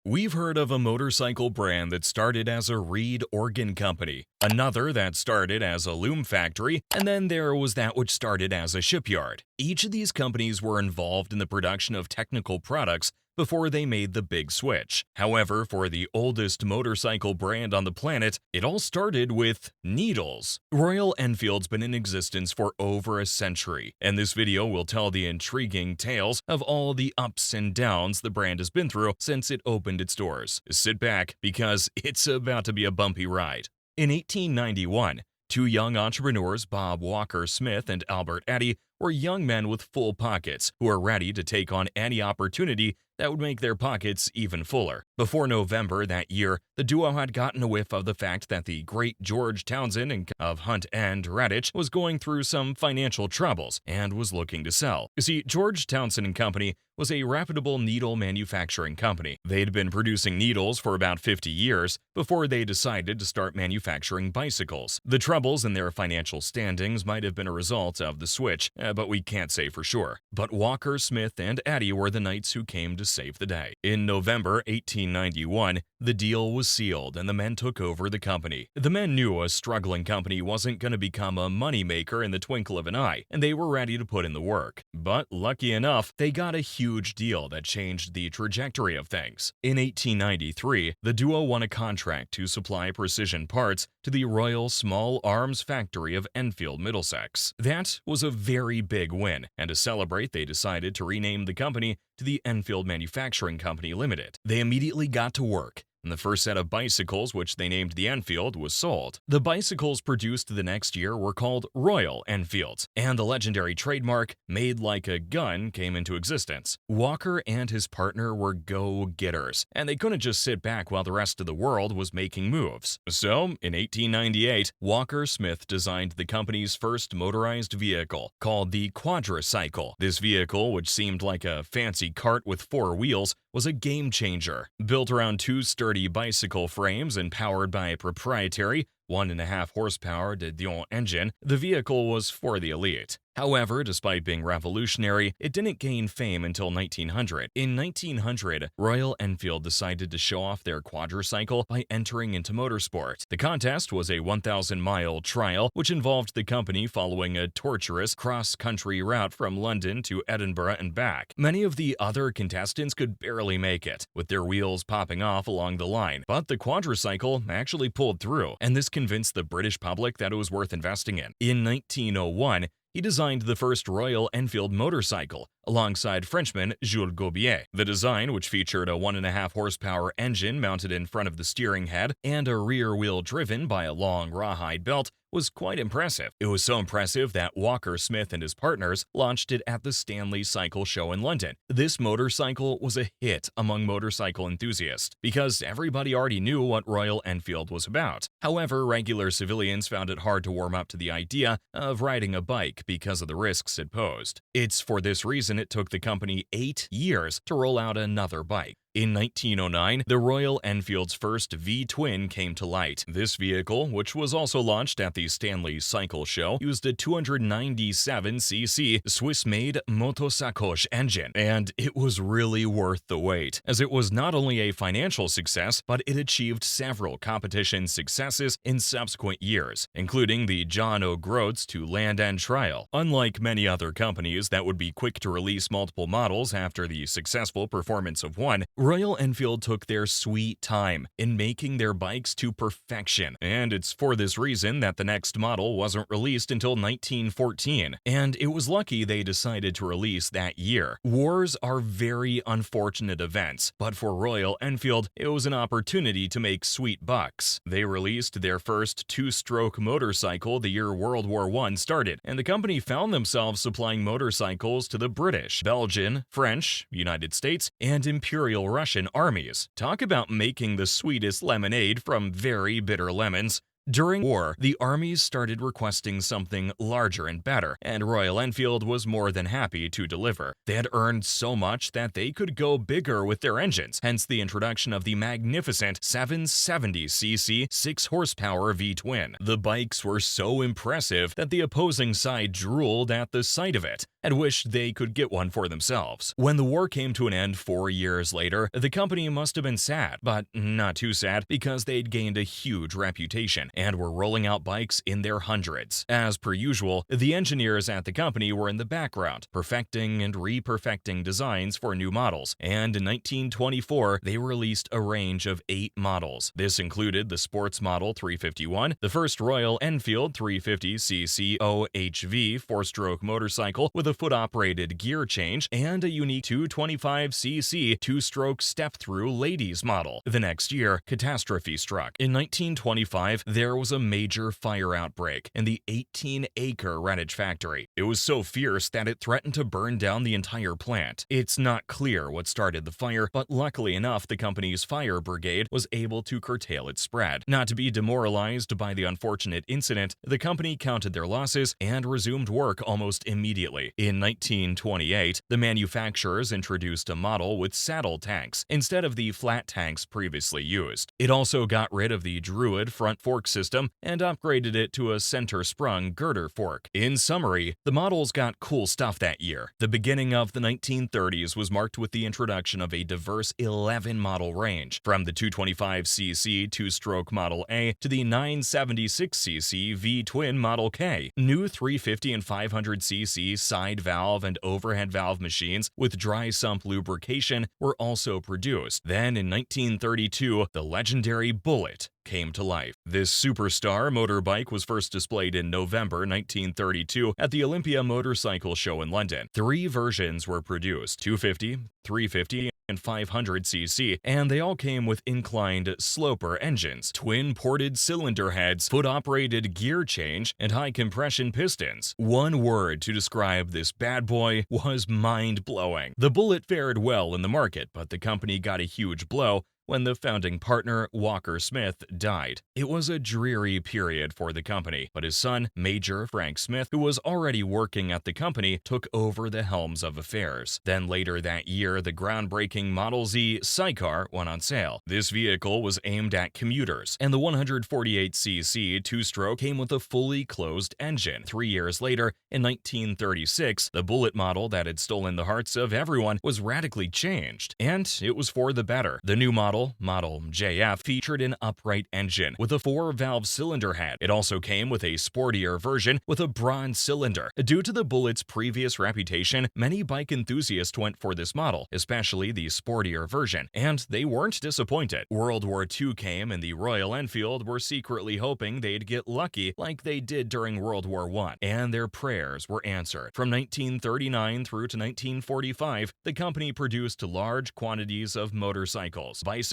We've heard of a motorcycle brand that started as a reed organ company, another that started as a loom factory, and then there was that which started as a shipyard. Each of these companies were involved in the production of technical products before they made the big switch. However, for the oldest motorcycle brand on the planet, it all started with needles. Royal Enfield's been in existence for over a century, and this video will tell the intriguing tales of all the ups and downs the brand has been through since it opened its doors. Sit back, because it's about to be a bumpy ride. In 1891, two young entrepreneurs, Bob Walker Smith and Albert Addy, were young men with full pockets who were ready to take on any opportunity that would make their pockets even fuller. Before November that year, the duo had gotten a whiff of the fact that the great George Townsend of Hunt and Radich was going through some financial troubles and was looking to sell. You see, George Townsend and Company was a reputable needle manufacturing company. They'd been producing needles for about 50 years before they decided to start manufacturing bicycles. The troubles in their financial standings might have been a result of the switch, but we can't say for sure. But Walker, Smith, and Addy were the knights who came to save the day. In November 1891, the deal was sealed and the men took over the company. The men knew a struggling company wasn't going to become a moneymaker in the twinkle of an eye, and they were ready to put in the work. But lucky enough, they got a huge deal that changed the trajectory of things. In 1893, the duo won a contract to supply precision parts to the Royal Small Arms Factory of Enfield, Middlesex. That was a very big win, and to celebrate, they decided to rename the company to the Enfield Manufacturing Company Limited. They immediately got to work, and the first set of bicycles, which they named the Enfield, was sold. The bicycles produced the next year were called Royal Enfield, and the legendary trademark, "made like a gun," came into existence. Walker and his partner were go-getters, and they couldn't just sit back while the rest of the world was making moves. So, in 1898, Walker Smith designed the company's first motorized vehicle, called the quadricycle. This vehicle, which seemed like a fancy cart with four wheels, was a game-changer. Built around two sturdy bicycle frames and powered by a proprietary 1.5 horsepower de Dion engine, the vehicle was for the elite. However, despite being revolutionary, it didn't gain fame until 1900. In 1900, Royal Enfield decided to show off their quadricycle by entering into motorsport. The contest was a 1,000-mile trial, which involved the company following a torturous cross-country route from London to Edinburgh and back. Many of the other contestants could barely make it, with their wheels popping off along the line, but the quadricycle actually pulled through, and this convinced the British public that it was worth investing in. In 1901, he designed the first Royal Enfield motorcycle, alongside Frenchman Jules Gobier. The design, which featured a 1.5 horsepower engine mounted in front of the steering head and a rear wheel driven by a long rawhide belt, was quite impressive. It was so impressive that Walker Smith and his partners launched it at the Stanley Cycle Show in London. This motorcycle was a hit among motorcycle enthusiasts because everybody already knew what Royal Enfield was about. However, regular civilians found it hard to warm up to the idea of riding a bike because of the risks it posed. It's for this reason it took the company 8 years to roll out another bike. In 1909, the Royal Enfield's first V-twin came to light. This vehicle, which was also launched at the Stanley Cycle Show, used a 297cc Swiss-made motosacoche engine, and it was really worth the wait, as it was not only a financial success, but it achieved several competition successes in subsequent years, including the John O'Groats to Land End Trial. Unlike many other companies that would be quick to release multiple models after the successful performance of one, Royal Enfield took their sweet time in making their bikes to perfection, and it's for this reason that the next model wasn't released until 1914, and it was lucky they decided to release that year. Wars are very unfortunate events, but for Royal Enfield, it was an opportunity to make sweet bucks. They released their first two-stroke motorcycle the year World War I started, and the company found themselves supplying motorcycles to the British, Belgian, French, United States, and Imperial Russian armies. Talk about making the sweetest lemonade from very bitter lemons. During war, the armies started requesting something larger and better, and Royal Enfield was more than happy to deliver. They had earned so much that they could go bigger with their engines, hence the introduction of the magnificent 770cc 6-horsepower V-twin. The bikes were so impressive that the opposing side drooled at the sight of it and wished they could get one for themselves. When the war came to an end 4 years later, the company must have been sad, but not too sad because they'd gained a huge reputation and were rolling out bikes in their hundreds. As per usual, the engineers at the company were in the background, perfecting and re-perfecting designs for new models, and in 1924, they released a range of 8 models. This included the Sports Model 351, the first Royal Enfield 350cc OHV 4-stroke motorcycle with a foot-operated gear change, and a unique 225cc 2-stroke step-through ladies model. The next year, catastrophe struck. In 1925, there was a major fire outbreak in the 18-acre Redditch factory. It was so fierce that it threatened to burn down the entire plant. It's not clear what started the fire, but luckily enough, the company's fire brigade was able to curtail its spread. Not to be demoralized by the unfortunate incident, the company counted their losses and resumed work almost immediately. In 1928, the manufacturers introduced a model with saddle tanks instead of the flat tanks previously used. It also got rid of the Druid front fork system and upgraded it to a center-sprung girder fork. In summary, the models got cool stuff that year. The beginning of the 1930s was marked with the introduction of a diverse 11-model range, from the 225cc 2-stroke Model A to the 976cc V-twin Model K. New 350 and 500cc side valve and overhead valve machines with dry sump lubrication were also produced. Then in 1932, the legendary Bullet came to life. This superstar motorbike was first displayed in November 1932 at the Olympia Motorcycle Show in London. 3 versions were produced: 250, 350, and 500cc, and they all came with inclined sloper engines, twin-ported cylinder heads, foot-operated gear change, and high-compression pistons. One word to describe this bad boy was mind-blowing. The Bullet fared well in the market, but the company got a huge blow when the founding partner, Walker Smith, died. It was a dreary period for the company, but his son, Major Frank Smith, who was already working at the company, took over the helms of affairs. Then later that year, the groundbreaking Model Z Sidecar went on sale. This vehicle was aimed at commuters, and the 148cc 2-stroke came with a fully closed engine. 3 years later, in 1936, the Bullet model that had stolen the hearts of everyone was radically changed, and it was for the better. The new model JF, featured an upright engine with a 4-valve cylinder head. It also came with a sportier version with a bronze cylinder. Due to the Bullet's previous reputation, many bike enthusiasts went for this model, especially the sportier version, and they weren't disappointed. World War II came, and the Royal Enfield were secretly hoping they'd get lucky like they did during World War I, and their prayers were answered. From 1939 through to 1945, the company produced large quantities of motorcycles, bicycles,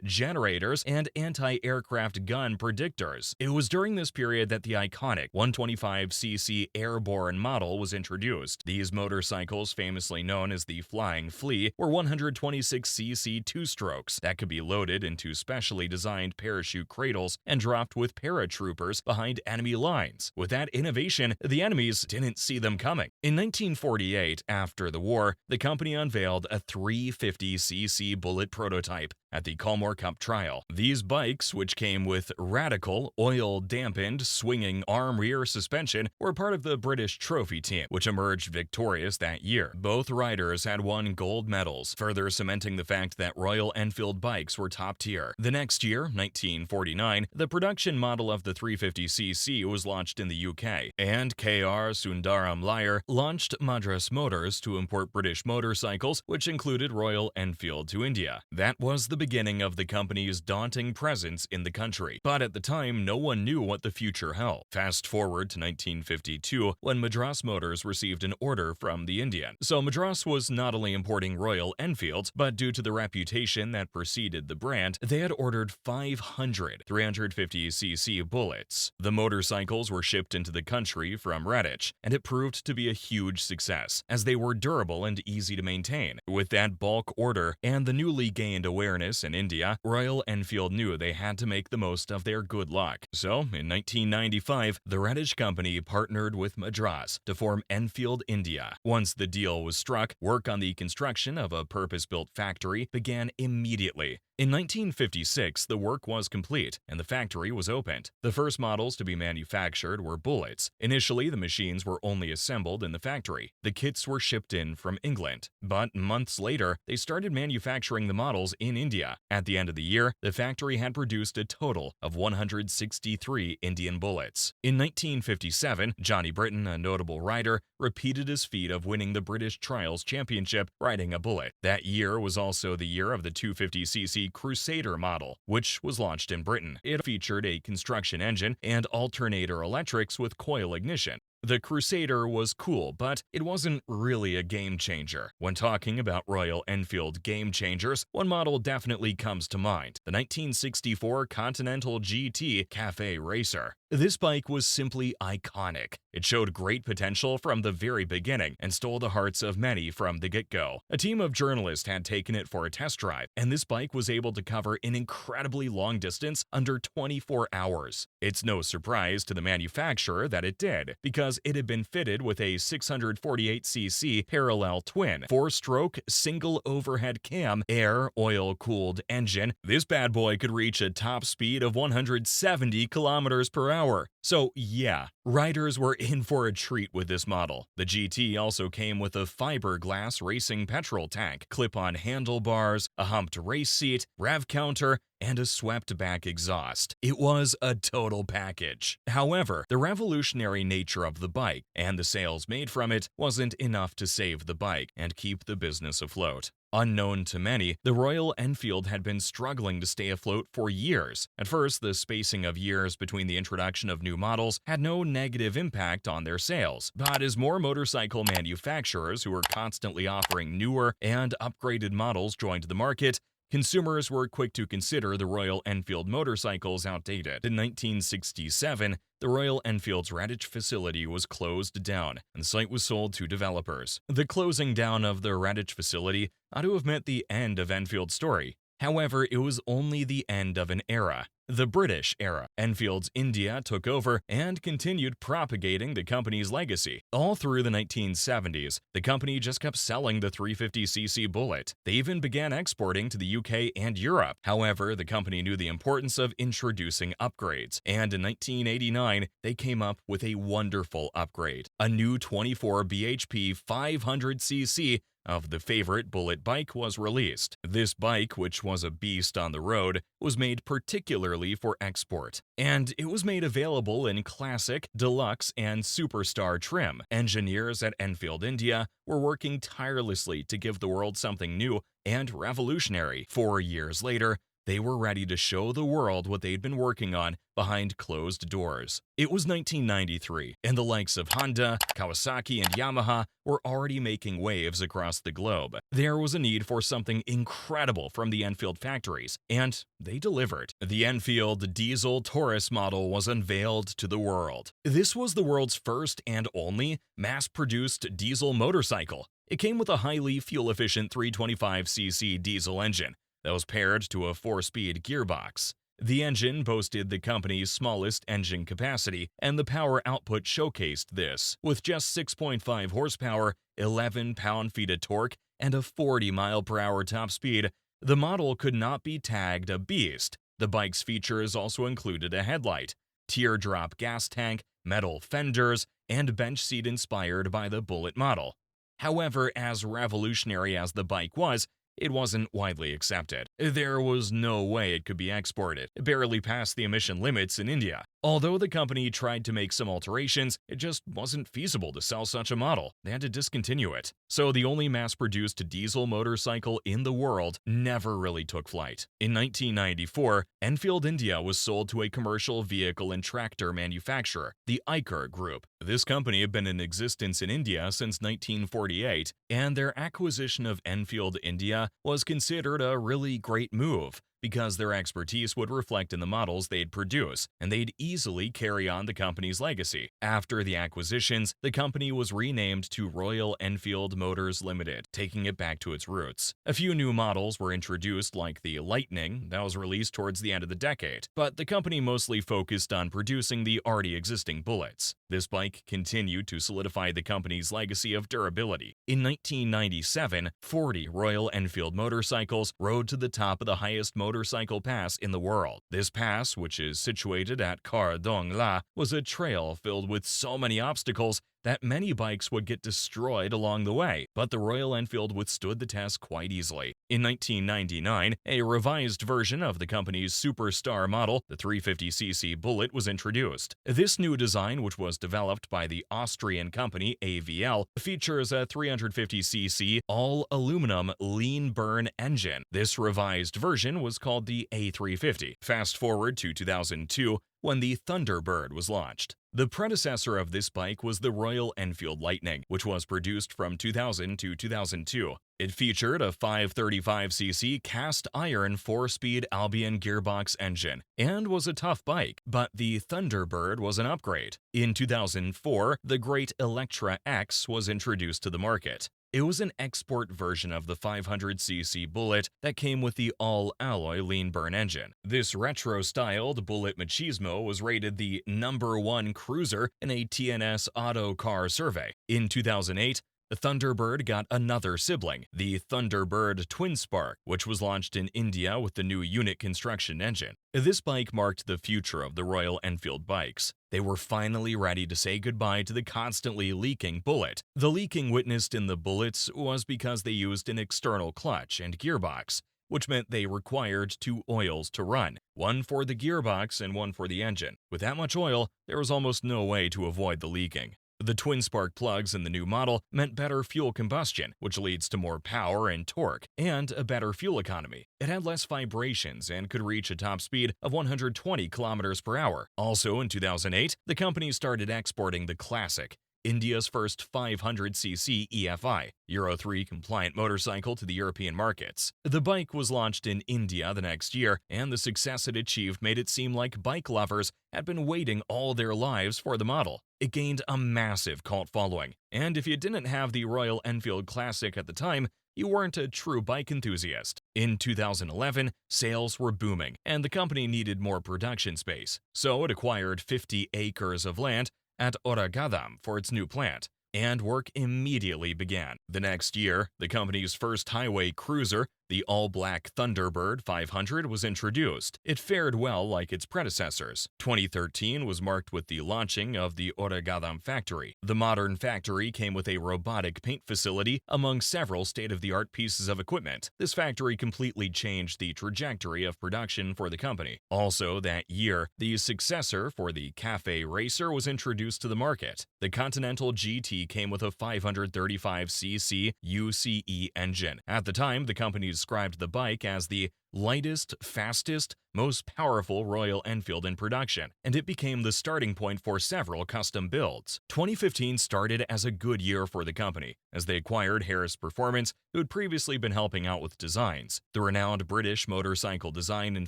generators, and anti-aircraft gun predictors. It was during this period that the iconic 125cc airborne model was introduced. These motorcycles, famously known as the Flying Flea, were 126cc 2-strokes that could be loaded into specially designed parachute cradles and dropped with paratroopers behind enemy lines. With that innovation, the enemies didn't see them coming. In 1948, after the war, the company unveiled a 350cc Bullet prototype at the Colmore Cup trial. These bikes, which came with radical, oil-dampened, swinging arm rear suspension, were part of the British trophy team, which emerged victorious that year. Both riders had won gold medals, further cementing the fact that Royal Enfield bikes were top tier. The next year, 1949, the production model of the 350cc was launched in the UK, and K.R. Sundaram Iyer launched Madras Motors to import British motorcycles, which included Royal Enfield to India. That was the beginning of the company's daunting presence in the country, but at the time, no one knew what the future held. Fast forward to 1952, when Madras Motors received an order from the Indian. So Madras was not only importing Royal Enfields, but due to the reputation that preceded the brand, they had ordered 500 350cc Bullets. The motorcycles were shipped into the country from Redditch, and it proved to be a huge success, as they were durable and easy to maintain. With that bulk order and the newly gained awareness famous in India, Royal Enfield knew they had to make the most of their good luck. So, in 1995, the Reddish Company partnered with Madras to form Enfield India. Once the deal was struck, work on the construction of a purpose-built factory began immediately. In 1956, the work was complete, and the factory was opened. The first models to be manufactured were bullets. Initially, the machines were only assembled in the factory. The kits were shipped in from England. But months later, they started manufacturing the models in India. At the end of the year, the factory had produced a total of 163 Indian bullets. In 1957, Johnny Britton, a notable rider, repeated his feat of winning the British Trials Championship riding a bullet. That year was also the year of the 250cc Crusader model, which was launched in Britain. It featured a construction engine and alternator electrics with coil ignition. The Crusader was cool, but it wasn't really a game changer. When talking about Royal Enfield game changers, one model definitely comes to mind: the 1964 Continental GT Cafe Racer. This bike was simply iconic. It showed great potential from the very beginning and stole the hearts of many from the get-go. A team of journalists had taken it for a test drive, and this bike was able to cover an incredibly long distance under 24 hours. It's no surprise to the manufacturer that it did, because it had been fitted with a 648cc parallel twin, 4-stroke, single overhead cam, air, oil-cooled engine. This bad boy could reach a top speed of 170 kilometers per hour. So yeah, riders were in for a treat with this model. The GT also came with a fiberglass racing petrol tank, clip-on handlebars, a humped race seat, rev counter, and a swept-back exhaust. It was a total package. However, the revolutionary nature of the bike and the sales made from it wasn't enough to save the bike and keep the business afloat. Unknown to many, the Royal Enfield had been struggling to stay afloat for years. At first, the spacing of years between the introduction of new models had no negative impact on their sales. But as more motorcycle manufacturers who were constantly offering newer and upgraded models joined the market, consumers were quick to consider the Royal Enfield motorcycles outdated. In 1967, the Royal Enfield's Redditch facility was closed down, and the site was sold to developers. The closing down of the Redditch facility ought to have meant the end of Enfield's story. However, it was only the end of an era. The British era. Enfield's India took over and continued propagating the company's legacy. All through the 1970s, the company just kept selling the 350cc Bullet. They even began exporting to the UK and Europe. However, the company knew the importance of introducing upgrades, and in 1989, they came up with a wonderful upgrade: a new 24 bhp 500cc of the favorite Bullet bike was released. This bike, which was a beast on the road, was made particularly for export, and it was made available in classic, deluxe, and superstar trim. Engineers at Enfield India were working tirelessly to give the world something new and revolutionary. 4 years later, they were ready to show the world what they'd been working on behind closed doors. It was 1993, and the likes of Honda, Kawasaki, and Yamaha were already making waves across the globe. There was a need for something incredible from the Enfield factories, and they delivered. The Enfield Diesel Taurus model was unveiled to the world. This was the world's first and only mass-produced diesel motorcycle. It came with a highly fuel-efficient 325cc diesel engine that was paired to a 4-speed gearbox. The engine boasted the company's smallest engine capacity, and the power output showcased this. With just 6.5 horsepower, 11 pound-feet of torque, and a 40-mile-per-hour top speed, the model could not be tagged a beast. The bike's features also included a headlight, teardrop gas tank, metal fenders, and bench seat inspired by the Bullet model. However, as revolutionary as the bike was, it wasn't widely accepted. There was no way it could be exported. It barely passed the emission limits in India. Although the company tried to make some alterations, it just wasn't feasible to sell such a model. They had to discontinue it. So the only mass-produced diesel motorcycle in the world never really took flight. In 1994, Enfield India was sold to a commercial vehicle and tractor manufacturer, the Eicher Group. This company had been in existence in India since 1948, and their acquisition of Enfield India was considered a really great move, because their expertise would reflect in the models they'd produce, and they'd easily carry on the company's legacy. After the acquisitions, the company was renamed to Royal Enfield Motors Limited, taking it back to its roots. A few new models were introduced, like the Lightning, that was released towards the end of the decade, but the company mostly focused on producing the already existing bullets. This bike continued to solidify the company's legacy of durability. In 1997, 40 Royal Enfield motorcycles rode to the top of the highest motorcycle pass in the world. This pass, which is situated at Cordon La, was a trail filled with so many obstacles that many bikes would get destroyed along the way, but the Royal Enfield withstood the test quite easily. In 1999, a revised version of the company's superstar model, the 350cc Bullet, was introduced. This new design, which was developed by the Austrian company AVL, features a 350cc all-aluminum lean burn engine. This revised version was called the A350. Fast forward to 2002, when the Thunderbird was launched. The predecessor of this bike was the Royal Enfield Lightning, which was produced from 2000 to 2002. It featured a 535cc cast iron 4-speed Albion gearbox engine and was a tough bike, but the Thunderbird was an upgrade. In 2004, the Great Electra X was introduced to the market. It was an export version of the 500cc Bullet that came with the all-alloy lean burn engine. This retro-styled Bullet Machismo was rated the #1 cruiser in a TNS Auto Car survey. In 2008, the Thunderbird got another sibling, the Thunderbird Twin Spark, which was launched in India with the new unit construction engine. This bike marked the future of the Royal Enfield bikes. They were finally ready to say goodbye to the constantly leaking Bullet. The leaking witnessed in the Bullets was because they used an external clutch and gearbox, which meant they required 2 oils to run, one for the gearbox and one for the engine. With that much oil, there was almost no way to avoid the leaking. The twin spark plugs in the new model meant better fuel combustion, which leads to more power and torque, and a better fuel economy. It had less vibrations and could reach a top speed of 120 kilometers per hour. Also in 2008, the company started exporting the Classic, India's first 500cc EFI, Euro 3 compliant motorcycle, to the European markets. The bike was launched in India the next year, and the success it achieved made it seem like bike lovers had been waiting all their lives for the model. It gained a massive cult following, and if you didn't have the Royal Enfield Classic at the time, you weren't a true bike enthusiast. In 2011, sales were booming, and the company needed more production space, so it acquired 50 acres of land at Oragadam for its new plant, and work immediately began. The next year, the company's first highway cruiser, the all-black Thunderbird 500, was introduced. It fared well like its predecessors. 2013 was marked with the launching of the Oragadam factory. The modern factory came with a robotic paint facility among several state-of-the-art pieces of equipment. This factory completely changed the trajectory of production for the company. Also that year, the successor for the Cafe Racer was introduced to the market. The Continental GT came with a 535cc UCE engine. At the time, the company described the bike as the lightest, fastest, most powerful Royal Enfield in production, and it became the starting point for several custom builds. 2015 started as a good year for the company, as they acquired Harris Performance, who had previously been helping out with designs. The renowned British motorcycle design and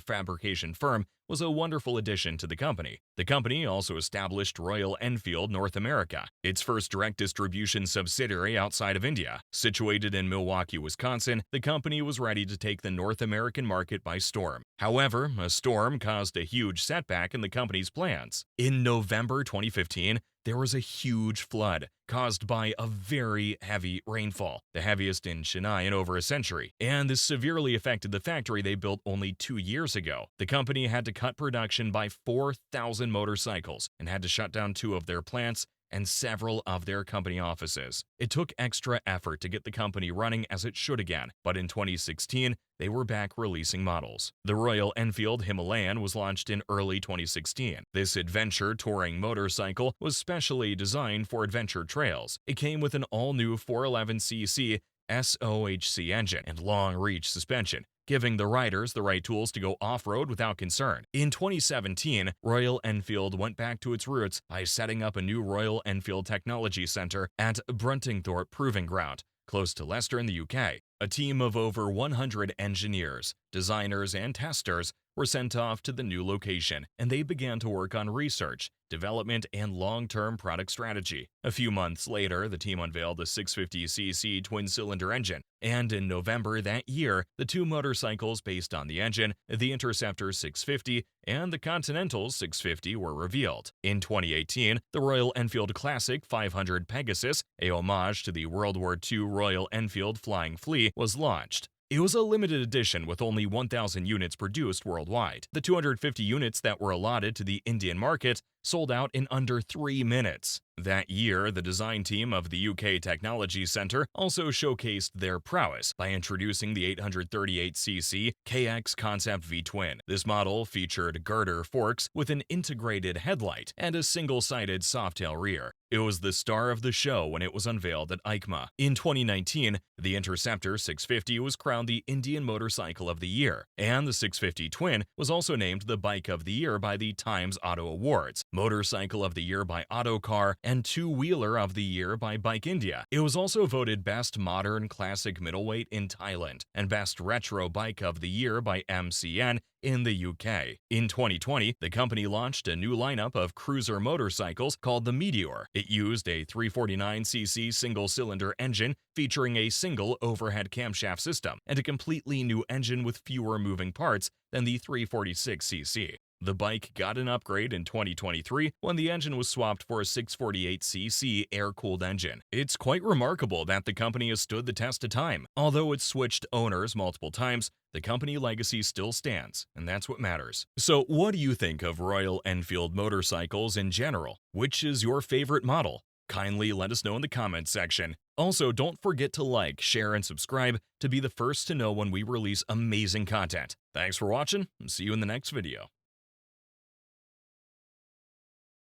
fabrication firm was a wonderful addition to the company. The company also established Royal Enfield North America, its first direct distribution subsidiary outside of India. Situated in Milwaukee, Wisconsin, the company was ready to take the North American market by storm. However, a storm caused a huge setback in the company's plans. In November 2015, there was a huge flood caused by a very heavy rainfall, the heaviest in Chennai in over a century, and this severely affected the factory they built only 2 years ago. The company had to cut production by 4,000 motorcycles and had to shut down 2 of their plants and several of their company offices. It took extra effort to get the company running as it should again, but in 2016, they were back releasing models. The Royal Enfield Himalayan was launched in early 2016. This adventure touring motorcycle was specially designed for adventure trails. It came with an all-new 411cc SOHC engine and long-reach suspension, giving the riders the right tools to go off-road without concern. In 2017, Royal Enfield went back to its roots by setting up a new Royal Enfield Technology Centre at Bruntingthorpe Proving Ground, close to Leicester in the UK. A team of over 100 engineers, designers, and testers were sent off to the new location, and they began to work on research, development, and long-term product strategy. A few months later, the team unveiled the 650cc twin-cylinder engine, and in November that year, the two motorcycles based on the engine, the Interceptor 650 and the Continental 650, were revealed. In 2018, the Royal Enfield Classic 500 Pegasus, a homage to the World War II Royal Enfield Flying Flea, was launched. It was a limited edition with only 1,000 units produced worldwide. The 250 units that were allotted to the Indian market sold out in under 3 minutes. That year, the design team of the UK Technology Centre also showcased their prowess by introducing the 838cc KX Concept V-Twin. This model featured girder forks with an integrated headlight and a single-sided softail rear. It was the star of the show when it was unveiled at EICMA. In 2019, the Interceptor 650 was crowned the Indian Motorcycle of the Year, and the 650 Twin was also named the Bike of the Year by the Times Auto Awards, Motorcycle of the Year by Autocar, and Two-Wheeler of the Year by Bike India. It was also voted Best Modern Classic Middleweight in Thailand and Best Retro Bike of the Year by MCN in the UK. In 2020, the company launched a new lineup of cruiser motorcycles called the Meteor. It used a 349cc single-cylinder engine featuring a single overhead camshaft system and a completely new engine with fewer moving parts than the 346cc. The bike got an upgrade in 2023 when the engine was swapped for a 648cc air-cooled engine. It's quite remarkable that the company has stood the test of time. Although it's switched owners multiple times, the company legacy still stands, and that's what matters. So what do you think of Royal Enfield motorcycles in general? Which is your favorite model? Kindly let us know in the comments section. Also, don't forget to like, share, and subscribe to be the first to know when we release amazing content. Thanks for watching, and see you in the next video.